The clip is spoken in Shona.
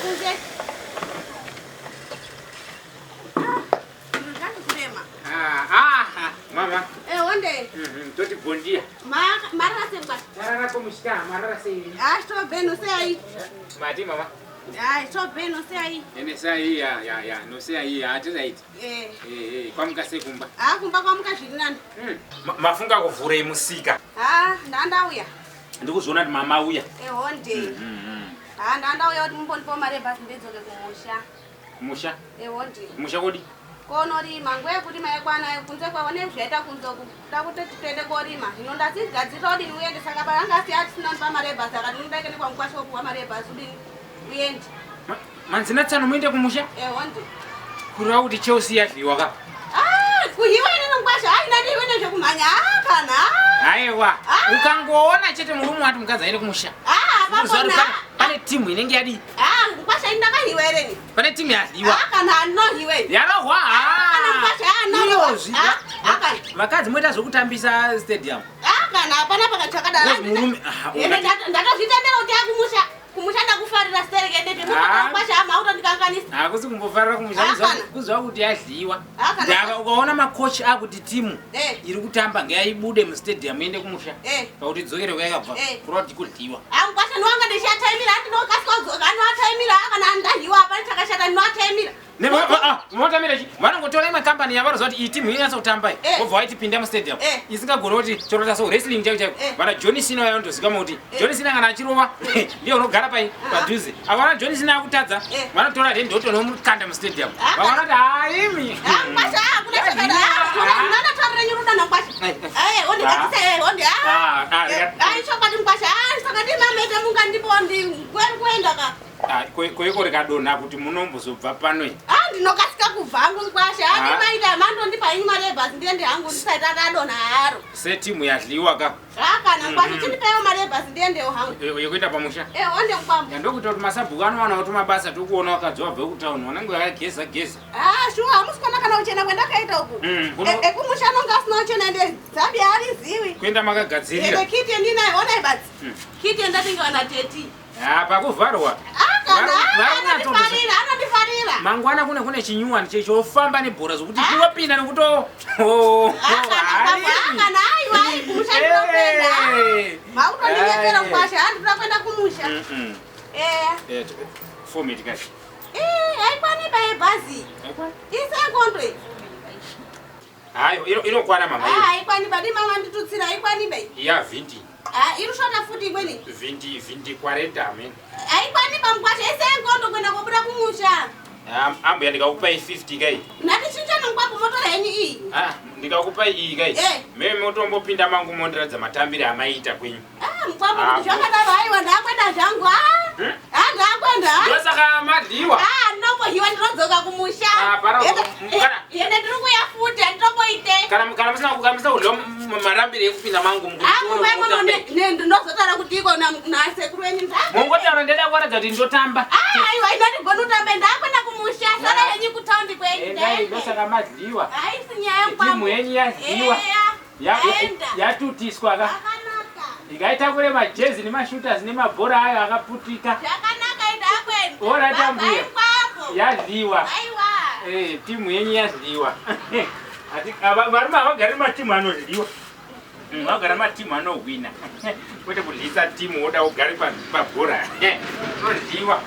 kunze. Mama. Onde? Toti bom dia. Marara semba. Marara como está? Marara sei. Estou bem, não sei aí. Mati mama. Estou bem, não sei aí. Nesse aí, não sei aí, atizaiti. Kwamuka sekumba. Kumba kwamuka zvirinani. Mafunga kuvhura musika. Ndandauya. Ndikuzviona kuti mama uya. Onde. Ndandauya kuti mumbondipawo mari yebhasi ndidzoke kumusha. Kumusha? Onde. Kumusha kodi? Konorima nguva yekurima yakwana kunze kwaone zvaita kunzoku takuti titende korima hino ndadzigadzira udini uende saka paangasiya atisina ndipa mari yebhasi akati undaike nekwamukwasha wopuwa mari yebhasi udini uende manzina tsano muende kumusha onde kureva kuti cheusi yadliwa ka kuhiwa ine nomukwasha ndadiwe nezvekumhanya kana aiwa ukangoona chete murume wati mukadzi aende kumusha pane timu inenge yadi mukwasha ini ndakahiwa ereni pane timu yadliwa kana handinohiwe yarohwa iyozvi vakadzi moita zvokutambisa stadium kana hapana pakachakadara murume ndatozvitendera kuti akumusha kumusha ndakufarira stereke ndete mukwasha hamauto ndikanganisa hakusi kumbofarira kumusha kuziva kuti yadliwa ukaona makochi akuti timu iri kutamba ngayaibude mustadium iende kumusha pakuti dzokere kwayakabva kureva kuti kudliwa mukwasha ndiwanga ndichatayimira handinokasika kudzoka ndinoatayimira kana ndahiwa hapane chakashata ndinoatayimira motamira chi vanongotora imwe kambani yavaroziva kuti iyi timu inonyatsa kutamba wobva waitipinda mustadium isingagona kuti chorota so wrestling chaiko chaiko vana John Cena vanotozikama kuti John Cena kana achirova ndiye unogara padhuze avana John Cena akutadza vanotora then ndoto nomukanda mustadium vavana kuti haimi koiko rikadonha kuti munombozobva pano ndinokasika kubva hangu mukwasha ndimaita mandondipa inyu mari yebhasi ndiende hangu ndisaiti atadonha haro setimu yadliwa ka kana mukwasha chindipaiwo mari yebhasi ndiendewo hangu yekuita pamusha onde mukwambo ndokuita kuti masabhuku anowana kuti mabasa tokuona wakadzi wabve kutauni wanenge wakageza geza shuwa hamusikona kana uchena kwendakaita uku ekumusha anonga asina uchena ende zambi haarizivi kuenda makagadzirira kiti yendinayo onai badzi kiti yendatingiwana 30 pakuvharwa anondifarira mangwana kune chinyuwani chofamba nebhora zokuti kunopinda nekuti mautondinyeera mukwasha handitoda kuenda kumusha fometi kachi aikwaniba yebhazi isengondwe hayi inokwana mama aikwaniba dimama nditutsira aikwaniba ya 20 irushota futi imweni 20 40 amen aikwaniba mukwasha isengondo kwenda kobuda kumusha ambuya ndikakupai 50 kai natichinja nomukwapo motora henyu iyi ndikakupai iyi kai meme motombopinda mangu mondiradza matambire amaita kwenyu mukwapo kuti zvakadaro aiwa ndakwenda zvangu ndakwenda ndosaka madliwa ndinombohiwa ndinodzoka kumusha ende ndiri kuya futi handitomboite kana musina kudliwa marambire ekupinda mangu ndinozotara kuti iko nasekuru wenyu mongotaura ndeda kuratidza kuti ndotamba aiwa inondigona utambe ndakwenda kumusha sara henyu kutaundi kwenyu ndosaka madliwa haisi nyaya timu yenyu yadliwa yatutiswa ka ikaitakure majezi nemashooters nemabhora ayo akaputika oratambuya yadliwa timu yenyu yadliwa varume havagari matimu anodliwa vagara matimu anohwina kwete kudlisa timu woda ugari pabhora odliwa